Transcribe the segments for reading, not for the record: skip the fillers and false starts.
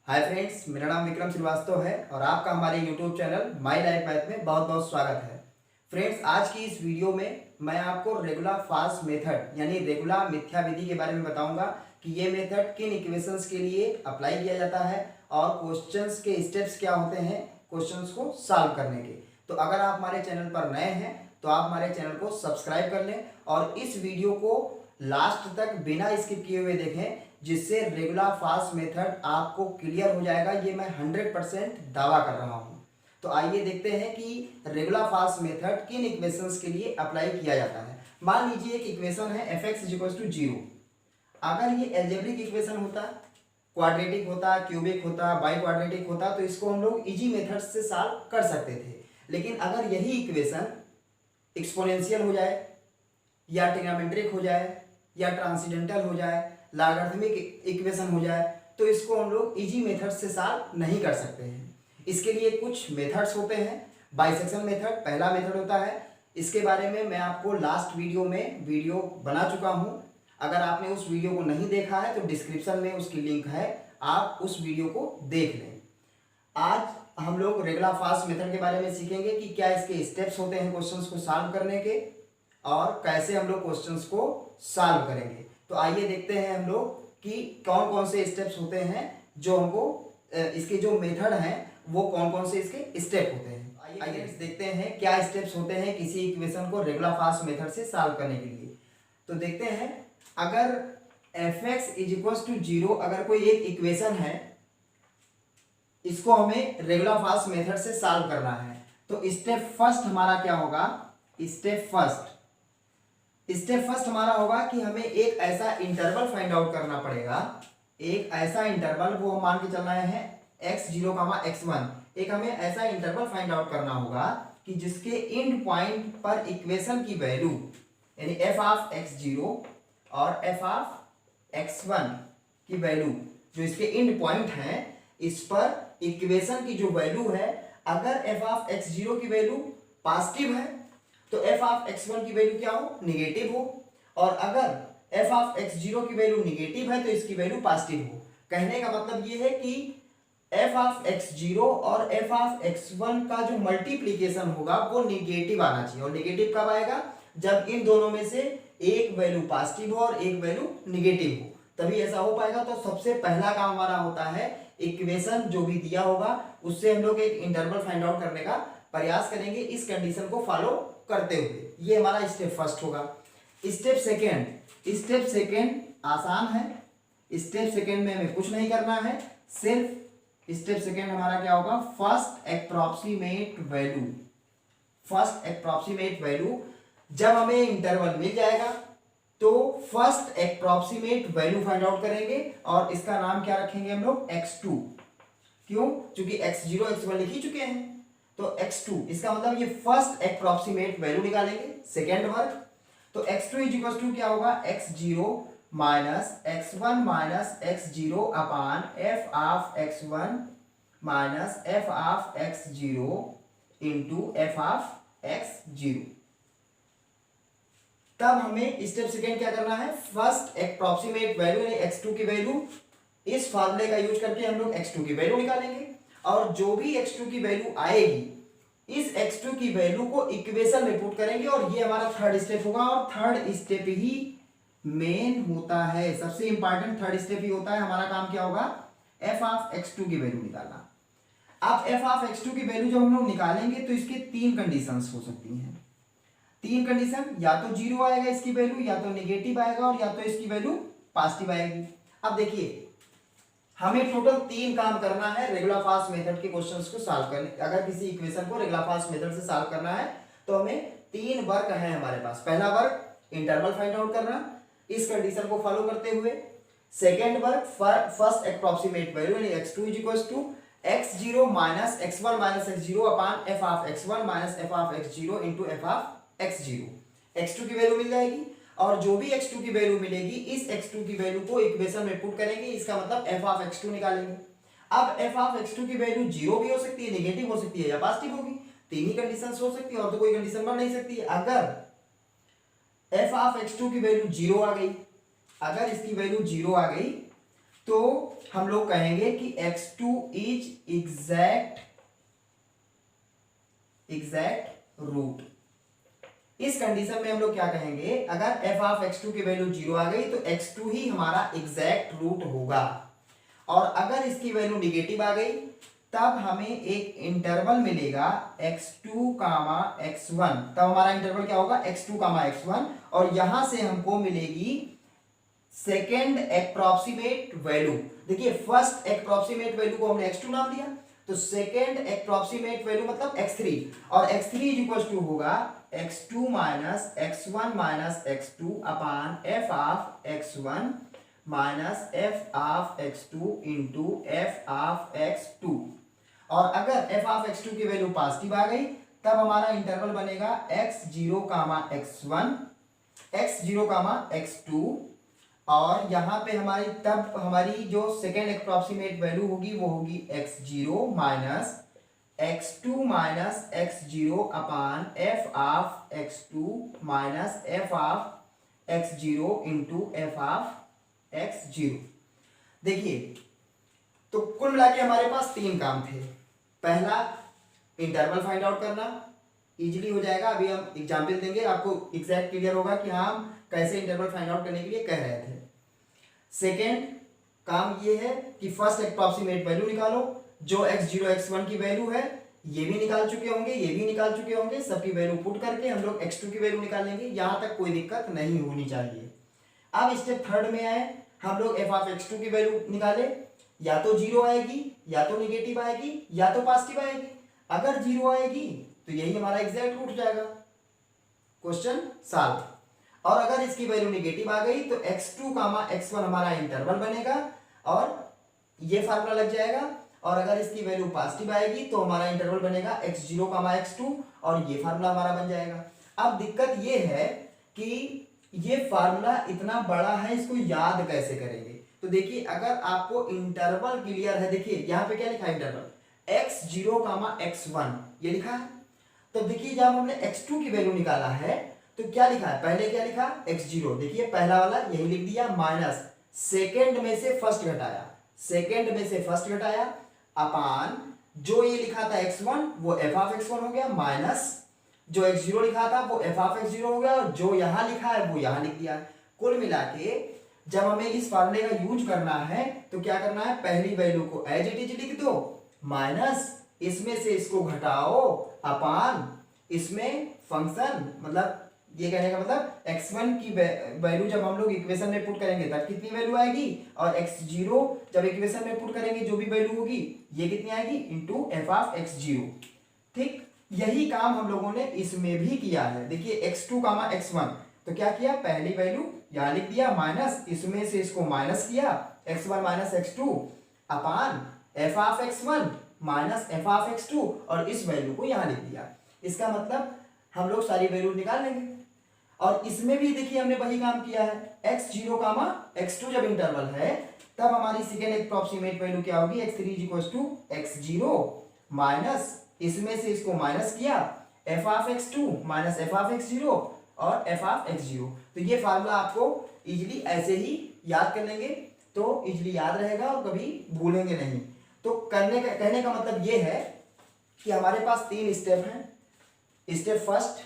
Hi friends, मेरा नाम विक्रम श्रीवास्तव है और आपका हमारे YouTube channel my life math में बहुत बहुत स्वागत है। फ्रेंड्स, आज की इस वीडियो में मैं आपको रेगुलर फाल्स मेथड यानी रेगुलर मिथ्या विधि के बारे में बताऊंगा कि ये मेथड किन इक्वेशंस के लिए अप्लाई किया जाता है और क्वेश्चंस के स्टेप्स क्या होते हैं क्वेश्चंस को सॉल्व करने के। तो अगर आप हमारे चैनल पर नए हैं तो आप हमारे चैनल को सब्सक्राइब कर लें और इस वीडियो को लास्ट तक बिना स्किप किए हुए देखें, जिससे रेगुलर फाल्स मेथड आपको क्लियर हो जाएगा। ये मैं 100% दावा कर रहा हूँ। तो आइए देखते हैं कि रेगुलर फाल्स मेथड किन इक्वेशंस के लिए अप्लाई किया जाता है। मान लीजिए एक इक्वेशन है f(x = 0)। अगर ये एल्जेब्रिक इक्वेशन होता, क्वाड्रेटिक होता, क्यूबिक होता, बाई क्वाड्रेटिक होता तो इसको हम लोग इजी मेथड से सॉल्व कर सकते थे। लेकिन अगर यही इक्वेशन एक्सपोनेंशियल हो जाए या ट्रिग्नोमेट्रिक हो जाए या ट्रांसेंडेंटल हो जाए, लॉगरिथमिक इक्वेशन हो जाए तो इसको हम लोग इजी मेथड से सॉल्व नहीं कर सकते हैं। इसके लिए कुछ मेथड्स होते हैं। बाइसेक्शन मेथड पहला मेथड होता है। इसके बारे में मैं आपको लास्ट वीडियो में वीडियो बना चुका हूँ। अगर आपने उस वीडियो को नहीं देखा है तो डिस्क्रिप्शन में उसकी लिंक है, आप उस वीडियो को देख लें। आज हम लोग रेगुलर फाल्स मेथड के बारे में सीखेंगे कि क्या इसके स्टेप्स होते हैं क्वेश्चंस को सॉल्व करने के और कैसे हम लोग क्वेश्चंस को सॉल्व करेंगे। तो आइए देखते हैं हम लोग कि कौन कौन से स्टेप्स होते हैं जो हमको इसके जो मेथड हैं वो कौन कौन से इसके स्टेप होते हैं। आइए देखते हैं क्या स्टेप्स होते हैं किसी इक्वेशन को रेगुलर फाल्स मेथड से सॉल्व करने के लिए। तो देखते हैं, अगर f(x = 0) अगर कोई एक इक्वेशन है, इसको हमें रेगुलर फाल्स मेथड से सॉल्व करना है तो स्टेप फर्स्ट हमारा क्या होगा? स्टेप फर्स्ट हमारा होगा कि हमें एक ऐसा इंटरवल फाइंड आउट करना पड़ेगा। एक ऐसा इंटरवल, वो हम मान के चल रहे हैं x0, x1। एक हमें ऐसा इंटरवल फाइंड आउट करना होगा कि जिसके एंड पॉइंट पर इक्वेशन की वैल्यू यानी f(x0) और f(x1) की वैल्यू जो इसके एंड पॉइंट है, इस पर इक्वेशन की जो वैल्यू है, अगर f(x0) की वैल्यू पॉजिटिव है तो f(x1) की वैल्यू क्या हो? निगेटिव हो। और अगर f(x0) की वैल्यू निगेटिव है तो इसकी वैल्यू पॉजिटिव हो। कहने का मतलब ये है कि f(x0) और f(x1) का जो मल्टीप्लीकेशन होगा वो निगेटिव आना चाहिए। और निगेटिव कब आएगा? जब इन दोनों में से एक वैल्यू पॉजिटिव हो और एक वैल्यू निगेटिव हो, तभी ऐसा हो पाएगा। तो सबसे पहला काम हमारा होता है, इक्वेशन जो भी दिया होगा उससे हम लोग एक इंटरवल फाइंड आउट करने का प्रयास करेंगे इस कंडीशन को फॉलो करते हुए। ये हमारा स्टेप फर्स्ट होगा। स्टेप सेकेंड आसान है। स्टेप सेकेंड में हमें कुछ नहीं करना है, सिर्फ स्टेप सेकेंड हमारा क्या होगा? First approximate value. जब हमें इंटरवल मिल जाएगा तो first approximate value find out करेंगे और इसका नाम क्या रखेंगे हम लोग? x2। क्यों? क्योंकि x0 x1 लिख ही चुके हैं तो x2, इसका मतलब ये फर्स्ट एप्रोक्सीमेट वैल्यू निकालेंगे, सेकेंड वर्ग। तो x2 = क्या होगा? x0 - x1 - x0 अपान f(x1) - f(x0) इंटू f(x0)। तब हमें स्टेप सेकेंड क्या करना है? फर्स्ट एप्रोक्सीमेट वैल्यू यानी x2 की वैल्यू, इस फार्मूले का यूज करके हम लोग x2 की वैल्यू निकालेंगे और जो भी x2 की वैल्यू आएगी इस x2 की वैल्यू को इक्वेशन में पुट करेंगे और ये हमारा थर्ड स्टेप होगा। और थर्ड स्टेप ही मेन होता है, सबसे इंपॉर्टेंट थर्ड स्टेप ही होता है। हमारा काम क्या होगा? f(x2) की वैल्यू निकालना। अब f(x2) की वैल्यू जब हम लोग निकालेंगे तो इसके तीन कंडीशंस हो सकती हैं। तीन कंडीशन, या तो 0 आएगा इसकी वैल्यू, या तो नेगेटिव आएगा और या तो इसकी वैल्यू पॉजिटिव आएगी। अब देखिए, हमें टोटल 3 काम करना है रेगुलर फाल्स मेथड के क्वेश्चंस को सॉल्व करने। अगर किसी इक्वेशन को रेगुलर फाल्स मेथड से सॉल्व करना है तो हमें 3 वर्क है हमारे पास। पहला वर्क इंटरवल फाइंड आउट करना इस कंडीशन को फॉलो करते हुए। Second work first approximate value यानी x2 = x0 - x1 - x0 अपान f(x1) - f(x0) into f(x0)। x2 की वैल्यू मिल जाएगी और जो भी x2 की वैल्यू मिलेगी इस x2 की वैल्यू को इक्वेशन में पुट करेंगे, इसका मतलब f(x2) निकालेंगे। अब f(x2) की वैल्यू 0 भी हो सकती है, नेगेटिव हो सकती है या पॉजिटिव होगी। तीन ही कंडीशंस हो सकती है और तो कोई कंडीशन बन नहीं सकती है। अगर f(x2) की वैल्यू 0 आ गई, अगर इसकी वैल्यू 0 आ गई तो हम लोग कहेंगे कि x2 इज एग्जैक्ट रूट। इस कंडीशन में हम लोग क्या कहेंगे, अगर f ऑफ x2 की वैल्यू 0 आ गई तो x2 ही हमारा एग्जैक्ट रूट होगा, और अगर इसकी वैल्यू निगेटिव आ गई तब हमें एक इंटरवल मिलेगा x2 कामा x1। तब हमारा इंटरवल क्या होगा, x2 कामा x1, और यहां से हमको मिलेगी सेकेंड अप्रोक्सीमेट वैल्यू। देखिए फर्स्ट अप्रोक्सीमेट वैल्यू को हमने x2 नाम दिया, तो सेकेंड अप्रोक्सीमेट वैल्यू मतलब x3, और x3 इज इक्वल टू होगा x2 minus x1 minus x2 upon f of x1 minus f of x2 into f of x2। और अगर f ऑफ x2 की वैल्यू पॉजिटिव आ गई तब हमारा इंटरवल बनेगा x0 कामा x1, x0 कामा x2, और यहां पे हमारी जो सेकेंड अप्रोक्सीमेट वैल्यू होगी वो होगी x0 minus x2 minus x0 upon f of x2 minus f of x0 into f of x0। देखिए तो कुल मिला के हमारे पास तीन काम थे। पहला इंटरवल फाइंड आउट करना, इजीली हो जाएगा, अभी हम एग्जाम्पल देंगे, आपको एग्जैक्ट क्लियर होगा कि हाँ हम कैसे इंटरवल फाइंड आउट करने के लिए कह रहे थे। सेकेंड काम ये है कि फर्स्ट अप्रोक्सीमेट वैल्यू निकालो, जो x0 x1 की वैल्यू है ये भी निकाल चुके होंगे, ये भी निकाल चुके होंगे, सबकी वैल्यू पुट करके हम लोग x2 की वैल्यू निकालेंगे, यहां तक कोई दिक्कत नहीं होनी चाहिए। अब स्टेप थर्ड में आए, हम लोग f ऑफ x2 की वैल्यू निकाले, या तो 0 आएगी, या तो निगेटिव आएगी, या तो पॉजिटिव आएगी। अगर 0 आएगी तो यही हमारा एग्जैक्ट रूट जाएगा, क्वेश्चन सॉल्व। और अगर इसकी वैल्यू निगेटिव आ गई तो x2 कामा x1 हमारा इंटरवल बनेगा और ये फार्मूला लग जाएगा, और अगर इसकी वैल्यू पॉजिटिव आएगी तो हमारा इंटरवल बनेगा x0 कामा x2 और ये फार्मूला हमारा बन जाएगा। अब दिक्कत ये है कि ये फार्मूला इतना बड़ा है, इसको याद कैसे करेंगे। तो देखिए अगर आपको इंटरवल क्लियर है, देखिए यहाँ पे क्या लिखा है, इंटरवल x0 कामा x1 ये लिखा है। तो देखिए जब हमने x2 की वैल्यू निकाला है तो क्या लिखा है, पहले क्या लिखा x0, देखिए पहला वाला यही लिख दिया, माइनस सेकेंड में से फर्स्ट घटाया, सेकेंड में से फर्स्ट घटाया, अपान जो ये लिखा था x1 वो f ऑफ x1 हो गया, माइनस जो x0 लिखा था वो f ऑफ x0 हो गया, और जो यहां लिखा है वो यहां लिख दिया। कुल मिला के जब हमें इस फार्मूले का यूज करना है तो क्या करना है, पहली वैल्यू को एज इट इज लिख दो, माइनस इसमें से इसको घटाओ, अपान इसमें फंक्शन, मतलब ये कहने का मतलब x1 की वैल्यू जब हम लोग इक्वेशन में पुट करेंगे तब कितनी वैल्यू आएगी, और x0 जब इक्वेशन में पुट करेंगे जो भी वैल्यू होगी ये कितनी आएगी, इंटू f ऑफ x0। ठीक यही काम हम लोगों ने इसमें भी किया है। देखिए x2 कामा x1, तो क्या किया, पहली वैल्यू यहां लिख दिया, माइनस इसमें से इसको माइनस किया, x1 minus x2 upon f of x1 minus f of x2, और इस वैल्यू को यहां लिख दिया। इसका मतलब हम लोग सारी वैल्यू निकाल लेंगे। और इसमें भी देखिए हमने वही काम किया है, x0 कामा x2 जब इंटरवल है तब हमारी सेकेंड अप्रोक्सीमेट वैल्यू क्या होगी, x3 is equal to x0 minus इसमें से इसको माइनस किया, f of x2 minus f of x0 और f ऑफ x0। तो ये फार्मूला आपको इजीली ऐसे ही याद कर लेंगे तो इजीली याद रहेगा और कभी भूलेंगे नहीं। तो कहने का मतलब ये है कि हमारे पास तीन स्टेप हैं। स्टेप फर्स्ट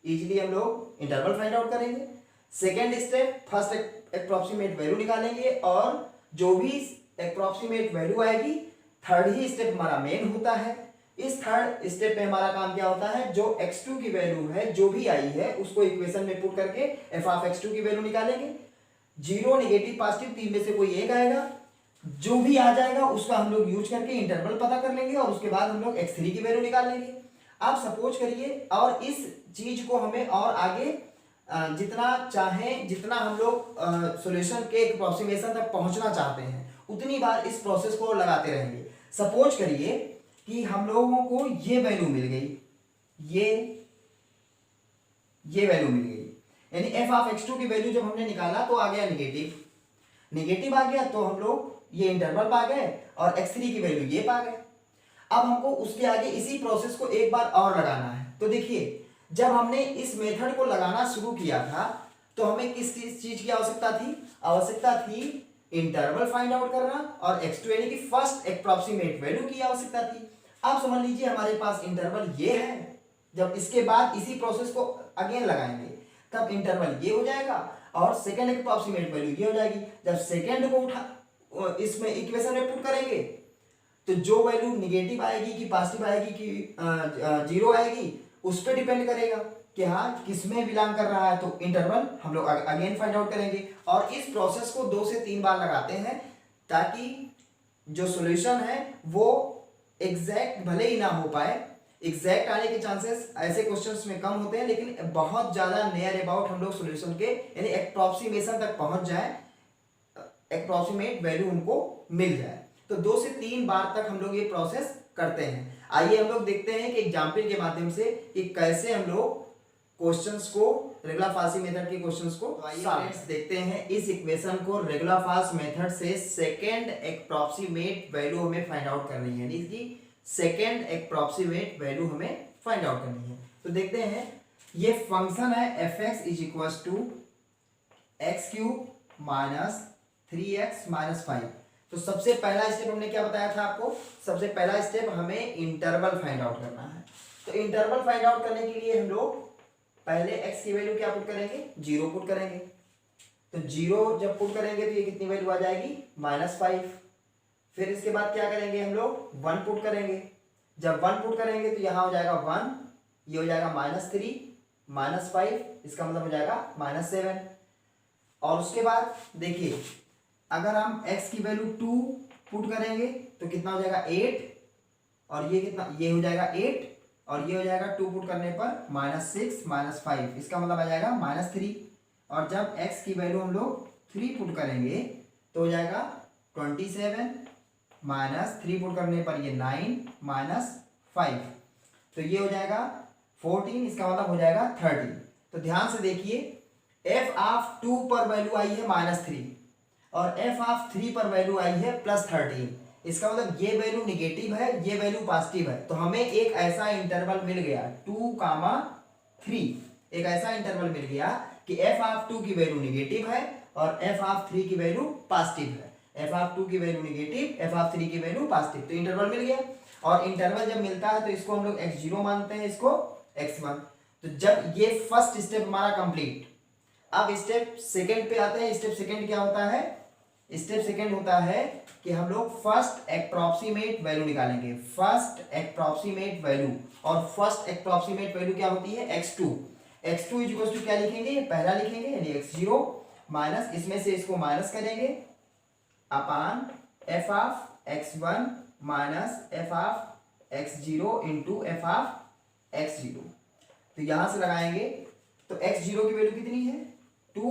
इजीली हम लोग इंटरवल फाइंड आउट करेंगे, second step first approximate value निकालेंगे, और जो भी अप्रोक्सीमेट वैल्यू आएगी थर्ड ही स्टेप हमारा मेन होता है। इस थर्ड स्टेप में हमारा काम क्या होता है, जो x2 की वैल्यू है जो भी आई है उसको इक्वेशन में पुट करके f ऑफ x2 की वैल्यू निकालेंगे। 0 निगेटिव पॉजिटिव तीन में से कोई एक आएगा, जो भी आ जाएगा उसका हम लोग यूज करके इंटरवल पता कर लेंगे, और उसके बाद हम लोग x3 की वैल्यू निकाल लेंगे। आप सपोज करिए, और इस चीज को हमें और आगे जितना चाहें, जितना हम लोग सॉल्यूशन के अप्रोक्सीमेशन तक पहुंचना चाहते हैं उतनी बार इस प्रोसेस को लगाते रहेंगे। सपोज करिए कि हम लोगों को ये वैल्यू मिल गई, ये वैल्यू मिल गई, यानी f ऑफ x2 की वैल्यू जब हमने निकाला तो आ गया निगेटिव आ गया, तो हम लोग ये इंटरवल पा गए और x3 की वैल्यू ये पा गए। अब हमको उसके आगे इसी प्रोसेस को एक बार और लगाना है। तो देखिए जब हमने इस मेथड को लगाना शुरू किया था तो हमें किस चीज की आवश्यकता थी इंटरवल फाइंड आउट करना और x2 यानी कि फर्स्ट अप्रॉक्सीमेट वैल्यू की आवश्यकता थी। अब समझ लीजिए हमारे पास इंटरवल ये है, जब इसके बाद इसी प्रोसेस को अगेन लगाएंगे तब इंटरवल ये हो जाएगा और सेकंड अप्रॉक्सीमेट वैल्यू ये हो जाएगी। जब सेकंड को उठा इसमें इक्वेशन में पुट करेंगे तो जो वैल्यू निगेटिव आएगी कि पॉजिटिव आएगी कि जीरो आएगी उस पर डिपेंड करेगा कि हाँ किसमें बिलोंग कर रहा है। तो इंटरवल हम लोग अगेन फाइंड आउट करेंगे और इस प्रोसेस को 2 से 3 बार लगाते हैं ताकि जो सॉल्यूशन है वो एग्जैक्ट भले ही ना हो पाए, एग्जैक्ट आने के चांसेस ऐसे क्वेश्चंस में कम होते हैं, लेकिन बहुत ज़्यादा नियर अबाउट हम लोग सॉल्यूशन के यानी अप्रॉक्सीमेशन तक पहुंच जाए, अप्रॉक्सीमेट वैल्यू हमको मिल जाए। तो 2 से 3 बार तक हम लोग ये प्रोसेस करते हैं। आइए हम लोग देखते हैं कि एग्जाम्पल के माध्यम से कि कैसे हम लोग क्वेश्चंस को रेगुलर फासी मेथड के क्वेश्चंस को फ्रेंड्स देखते हैं। इस इक्वेशन को रेगुलर फास्ट मेथड से सेकंड अप्रॉक्सीमेट वैल्यू हमें फाइंड आउट करनी है, यानी कि सेकंड अप्रॉक्सीमेट वैल्यू हमें फाइंड आउट करनी है। तो देखते हैं ये फंक्शन है fx is equal to x cube minus 3x minus 5। तो सबसे पहला स्टेप हमने क्या बताया था आपको, सबसे पहला स्टेप हमें इंटरवल फाइंड आउट करना है। तो इंटरवल फाइंड आउट करने के लिए हम लोग पहले x की वैल्यू क्या पुट करेंगे, 0 पुट करेंगे। तो 0 जब पुट करेंगे तो ये कितनी वैल्यू आ जाएगी, -5। फिर इसके बाद क्या करेंगे हम लोग 1 पुट करेंगे। जब 1 पुट करेंगे तो यहाँ हो जाएगा 1, ये हो जाएगा -3 -5, इसका मतलब हो जाएगा -7। और उसके बाद देखिए अगर हम x की वैल्यू 2 पुट करेंगे तो कितना हो जाएगा 8, और ये कितना, ये हो जाएगा 8 और ये हो जाएगा 2 पुट करने पर -6 -5, इसका मतलब आ जाएगा -3। और जब x की वैल्यू हम लोग 3 पुट करेंगे तो हो जाएगा 27 -3 पुट करने पर ये 9 -5, तो ये हो जाएगा 14, इसका मतलब हो जाएगा 30। तो ध्यान से देखिए f(2) पर वैल्यू आई है -3 और f(3) पर वैल्यू आई है +13। इसका मतलब ये वैल्यू निगेटिव है, ये वैल्यू पॉजिटिव है। तो हमें एक ऐसा इंटरवल मिल गया 2,3, एक ऐसा इंटरवल मिल गया कि f(2) की वैल्यू निगेटिव है और f(3) की वैल्यू पॉजिटिव है। f(2) की वैल्यू निगेटिव, f(3) की वैल्यू पॉजिटिव, तो इंटरवल मिल गया। और इंटरवल जब मिलता है तो इसको हम लोग x0 मानते हैं, इसको x1। तो जब ये फर्स्ट स्टेप हमारा कंप्लीट, अब स्टेप सेकंड पे आते हैं। स्टेप सेकंड क्या होता है, स्टेप सेकंड होता है कि हम लोग फर्स्ट अप्रॉक्सीमेट वैल्यू निकालेंगे, फर्स्ट अप्रॉक्सीमेट वैल्यू। और फर्स्ट अप्रॉक्सीमेट वैल्यू क्या होती है, x2। x2 is equal to क्या लिखेंगे, पहला लिखेंगे यानी x0 माइनस, इसमें से इसको माइनस करेंगे अपान f(x1) minus f(x0) into f(x0). तो यहां से लगाएंगे तो x0 की वैल्यू कितनी है 2,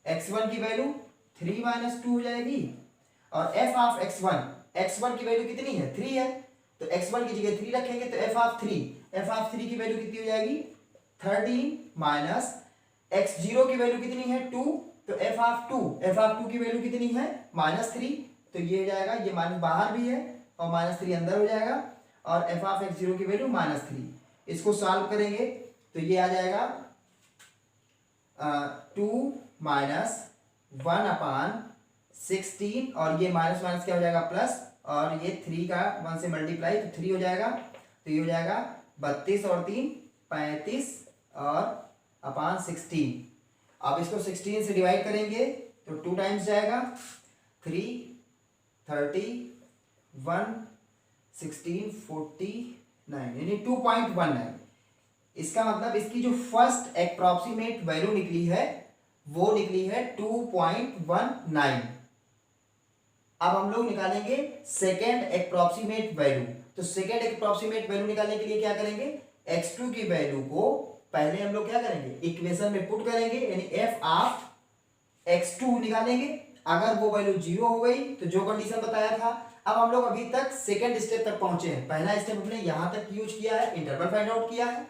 x1 की वैल्यू 3 - 2 हो जाएगी, और f(x1) की वैल्यू कितनी है 3 है, तो x1 की जगह 3 रखेंगे तो f(3) की वैल्यू कितनी हो जाएगी 13 माइनस x0 की वैल्यू कितनी है 2, तो f(2) की वैल्यू कितनी है -3, तो ये हो जाएगा, ये माइनस बाहर भी है और -3 अंदर हो जाएगा, और f(x0) की वैल्यू -3। इसको सॉल्व करेंगे तो ये आ जाएगा 2 माइनस 1/16, और ये माइनस माइनस क्या हो जाएगा प्लस, और ये 3 का 1 से मल्टीप्लाई तो 3 हो जाएगा, तो ये हो जाएगा 32 और 3 35 और अपान 16। अब इसको 16 से डिवाइड करेंगे तो 2 टाइम्स जाएगा, 3 30 1 16 49 यानी 2.19। इसका मतलब इसकी जो फर्स्ट अप्रॉक्सीमेट वैल्यू निकली है वो निकली है 2.19। अब हम लोग निकालेंगे सेकेंड अप्रॉक्सीमेट वैल्यू। तो सेकेंड अप्रॉक्सीमेट वैल्यू निकालने के लिए क्या करेंगे, x2 की वैल्यू को पहले हम लोग क्या करेंगे, इक्वेशन में पुट करेंगे, यानी f(x2) निकालेंगे। अगर वो वैल्यू 0 हो गई तो जो कंडीशन बताया था। अब हम लोग अभी तक सेकेंड स्टेप तक पहुंचे हैं। पहला स्टेप हमने यहां तक यूज किया है, इंटरवल फाइंड आउट किया है।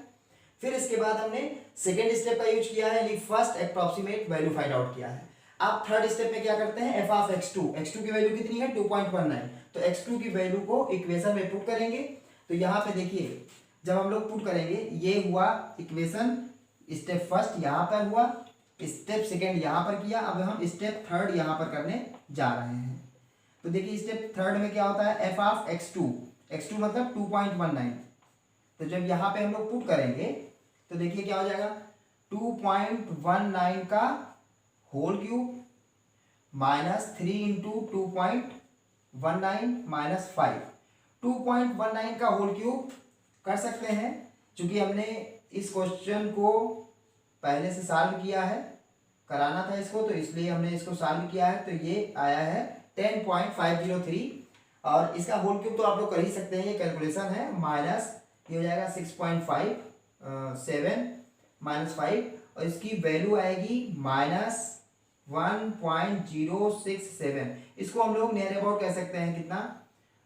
फिर इसके बाद हमने सेकेंड स्टेप का यूज किया है, यानी first approximate value find out किया है। अब थर्ड स्टेप में क्या करते हैं, f(x2) की वैल्यू कितनी है 2.19, तो x2 की वैल्यू को इक्वेशन में पुट करेंगे। तो यहाँ पे देखिए जब हम लोग पुट करेंगे, ये हुआ इक्वेशन स्टेप फर्स्ट, यहाँ पर हुआ स्टेप सेकेंड यहाँ पर किया, अब हम स्टेप थर्ड यहाँ पर करने जा रहे हैं। तो देखिए स्टेप थर्ड में क्या होता है, एफ ऑफ x2, x2 मतलब 2.19। तो जब यहाँ पे हम लोग पुट करेंगे तो देखिए क्या हो जाएगा, 2.19 का whole cube minus 3 into 2.19 minus 5। 2.19 का होल क्यूब कर सकते हैं, क्योंकि हमने इस क्वेश्चन को पहले से सॉल्व किया है, कराना था इसको, तो इसलिए हमने इसको सॉल्व किया है। तो ये आया है 10.503 और इसका होल क्यूब तो आप लोग कर ही सकते हैं, ये कैलकुलेशन है। माइनस ये हो जाएगा 6.57 माइनस 5 और इसकी वैल्यू आएगी माइनस 1.067। इसको हम लोग नियर अबाउट कह सकते हैं कितना,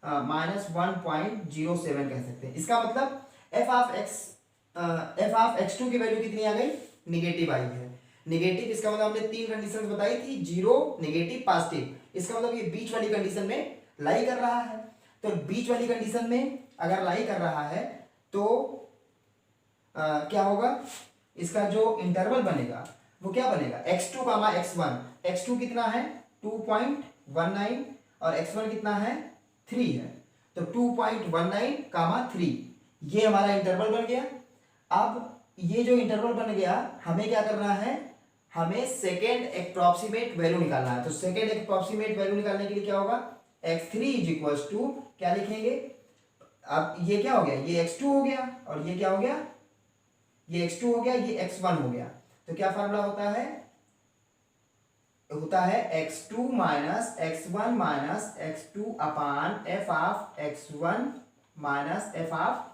माइनस 1.07 कह सकते हैं। इसका मतलब एफ ऑफ x2 की वैल्यू कितनी आ गई, निगेटिव आई है। निगेटिव इसका मतलब हमने 3 कंडीशन बताई थी, 0, नेगेटिव, पॉजिटिव। इसका मतलब ये बीच वाली कंडीशन में लाई कर रहा है। तो बीच वाली कंडीशन में अगर लाई कर रहा है तो क्या होगा, इसका जो इंटरवल बनेगा वो क्या बनेगा, x2 कामा x1। x2 कितना है 2.19 और x1 कितना है 3 है। तो 2.19 कामा 3 ये हमारा इंटरवल बन गया। अब ये जो इंटरवल बन गया, हमें क्या करना है, हमें सेकेंड अप्रॉक्सीमेट वैल्यू निकालना है। तो सेकेंड अप्रॉक्सीमेट वैल्यू निकालने के लिए क्या होगा, x3 इज इक्वल्स टू क्या लिखेंगे, अब ये क्या हो गया, ये x2 हो गया और ये क्या हो गया, ये x2 हो गया, ये x1 हो गया। तो क्या फार्मूला होता है x2 minus x1 minus x2 upon F of x1 minus F of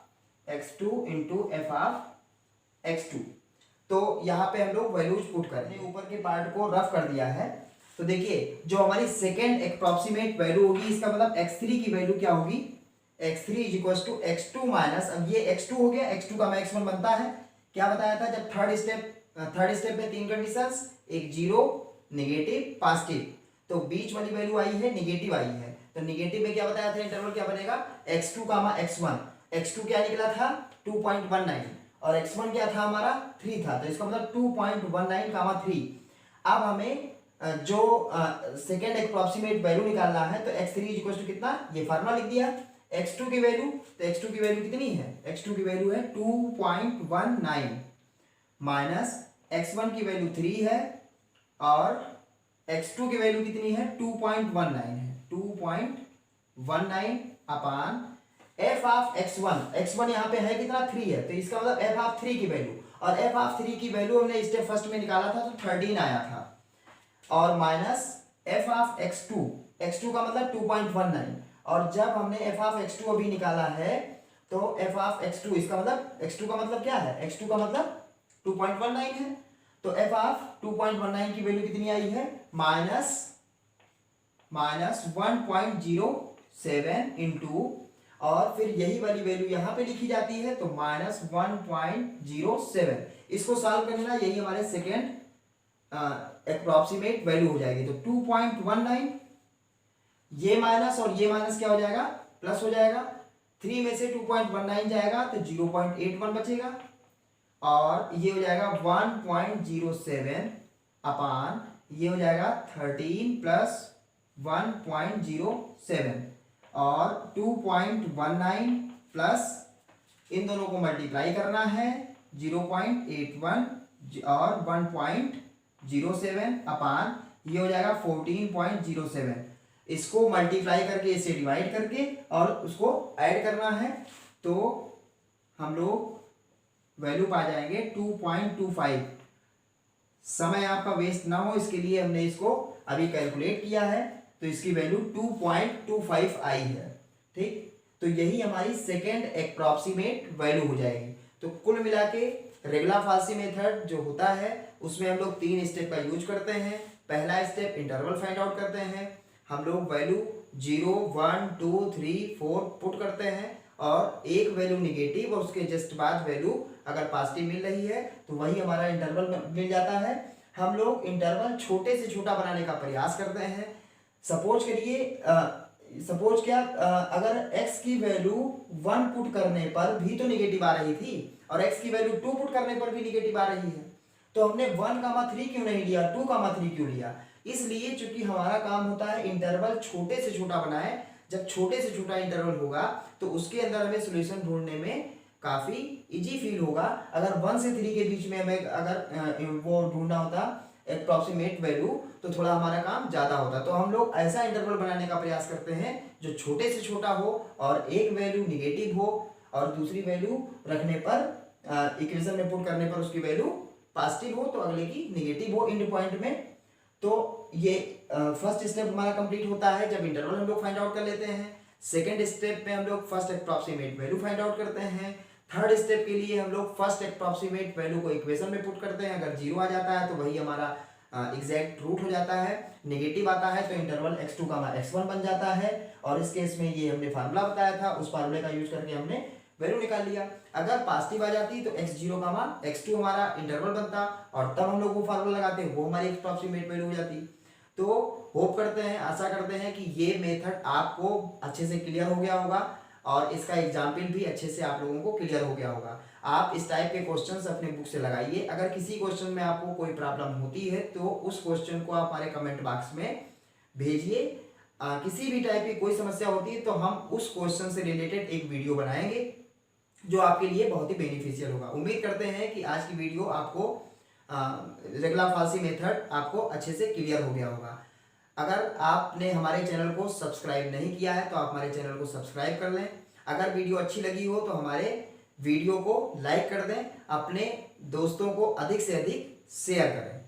x2 into F of x2। तो यहाँ पे हम लोग वैल्यूज पुट करते हैं, ऊपर के पार्ट को रफ कर दिया है। तो देखिए जो हमारी सेकेंड अप्रॉक्सीमेट वैल्यू होगी, इसका मतलब x3 की वैल्यू क्या होगी, x3 is equal to x2 minus, अब ये x2 हो गया, x2 का x1 बनता है। क्या बताया था, जब थर्ड स्टेप में 3 कंडीशंस, एक 0, नेगेटिव, पॉजिटिव। तो बीच वाली वैल्यू आई है, नेगेटिव आई है। तो नेगेटिव में क्या बताया था, इंटरवल क्या बनेगा, x2 कामा x1। x2 क्या निकला था 2.19 और x1 क्या था हमारा 3 था। तो इसका मतलब 2.19 कामा 3। अब हमें जो सेकेंड अप्रॉक्सीमेट वैल्यू निकालना है, तो x3 इज इक्वल टू कितना, ये फार्मूला लिख दिया। x2 की वैल्यू, तो x2 की वैल्यू कितनी है, x2 की वैल्यू है 2.19 माइनस x1 की वैल्यू 3 है और x2 की वैल्यू कितनी है 2.19 है, 2.19 अपान एफ ऑफ x1 यहाँ पे है कितना 3 है। तो इसका मतलब एफ ऑफ 3 की वैल्यू, और एफ ऑफ 3 की वैल्यू हमने स्टेप फर्स्ट में निकाला था तो 13 आया था, और माइनस एफ ऑफ x2 का मतलब 2.19, और जब हमने एफ ऑफ x2 अभी निकाला है तो एफ ऑफ x2, इसका मतलब x2 का मतलब क्या है, x2 का मतलब 2.19 है। तो एफ ऑफ 2.19 की वैल्यू कितनी आई है, माइनस 1.07 इंटू, और फिर यही वाली वैल्यू यहाँ पे लिखी जाती है, तो माइनस 1.07। इसको सॉल्व करने ना, यही हमारे सेकेंड अप्रॉक्सीमेट वैल्यू हो जाएगी। तो 2.19, ये माइनस और ये माइनस क्या हो जाएगा, प्लस हो जाएगा। 3 में से 2.19 जाएगा तो 0.81 बचेगा, और ये हो जाएगा 1.07 अपान ये हो जाएगा 13 प्लस 1.07 और 2.19 प्लस इन दोनों को मल्टीप्लाई करना है 0.81 और 1.07 अपान ये हो जाएगा 14.07। इसको मल्टीप्लाई करके इसे डिवाइड करके और उसको ऐड करना है, तो हम लोग वैल्यू पा जाएंगे 2.25। समय आपका वेस्ट ना हो इसके लिए हमने इसको अभी कैलकुलेट किया है, तो इसकी वैल्यू 2.25 आई है। ठीक, तो यही हमारी सेकेंड अप्रॉक्सीमेट वैल्यू हो जाएगी। तो कुल मिला के रेगुलर फाल्सी मेथड जो होता है उसमें हम लोग 3 स्टेप का यूज करते हैं। पहला स्टेप इंटरवल फाइंड आउट करते हैं, हम लोग वैल्यू 0, 1, 2, 3, 4 पुट करते हैं, और एक वैल्यू निगेटिव और उसके जस्ट बाद वैल्यू अगर पॉजिटिव मिल रही है तो वही हमारा इंटरवल मिल जाता है। हम लोग इंटरवल छोटे से छोटा बनाने का प्रयास करते हैं। सपोज क्या, अगर x की वैल्यू 1 पुट करने पर भी तो निगेटिव आ रही थी और x की वैल्यू 2 पुट करने पर भी निगेटिव आ रही है, तो हमने 1,3 क्यों नहीं लिया, 2,3 क्यों लिया? इसलिए चूंकि हमारा काम होता है इंटरवल छोटे से छोटा बनाए। जब छोटे से छोटा इंटरवल होगा तो उसके अंदर हमें सोल्यूशन ढूंढने में काफी इजी फील होगा। अगर 1 से 3 के बीच में हमें अगर वो ढूंढना होता अप्रोक्सीमेट वैल्यू, तो थोड़ा हमारा काम ज्यादा होता। तो हम लोग ऐसा इंटरवल बनाने का प्रयास करते हैं जो छोटे से छोटा हो और एक वैल्यू निगेटिव हो और दूसरी वैल्यू रखने पर इक्वेशन में पुट करने पर उसकी वैल्यू पॉजिटिव हो तो अगले की निगेटिव हो एंड पॉइंट में। तो ये फर्स्ट स्टेप हमारा कंप्लीट होता है जब इंटरवल हम लोग फाइंड आउट कर लेते हैं। सेकंड स्टेप में हम लोग first approximate value find out करते हैं। थर्ड स्टेप के लिए हम लोग फर्स्ट अप्रॉक्सीमेट वैल्यू को इक्वेशन में पुट करते हैं। अगर 0 आ जाता है तो वही हमारा एग्जैक्ट रूट हो जाता है। नेगेटिव आता है तो इंटरवल x2 x1 बन जाता है। और इस केस में ये हमने फार्मूला बताया था, उस फार्मूले का यूज करके हमने वैल्यू निकाल लिया। अगर पॉजिटिव आ जाती तो x0 x2 हमारा इंटरवल बनता और तब हम लोग वो फार्मूला लगाते, वो हमारी अप्रॉक्सीमेट वैल्यू हो जाती। तो होप करते हैं, आशा करते हैं कि ये मेथड आपको अच्छे से क्लियर हो गया होगा और इसका एग्जाम्पल भी अच्छे से आप लोगों को क्लियर हो गया होगा। आप इस टाइप के क्वेश्चंस अपने बुक से लगाइए। अगर किसी क्वेश्चन में आपको कोई प्रॉब्लम होती है तो उस क्वेश्चन को आप हमारे कमेंट बॉक्स में भेजिए। किसी भी टाइप की कोई समस्या होती है तो हम उस क्वेश्चन से रिलेटेड एक वीडियो बनाएंगे जो आपके लिए बहुत ही बेनिफिशियल होगा। उम्मीद करते हैं कि आज की वीडियो आपको रेगुलर फाल्सी मेथड आपको अच्छे से क्लियर हो गया होगा। अगर आपने हमारे चैनल को सब्सक्राइब नहीं किया है तो आप हमारे चैनल को सब्सक्राइब कर लें। अगर वीडियो अच्छी लगी हो तो हमारे वीडियो को लाइक कर दें, अपने दोस्तों को अधिक से अधिक शेयर करें।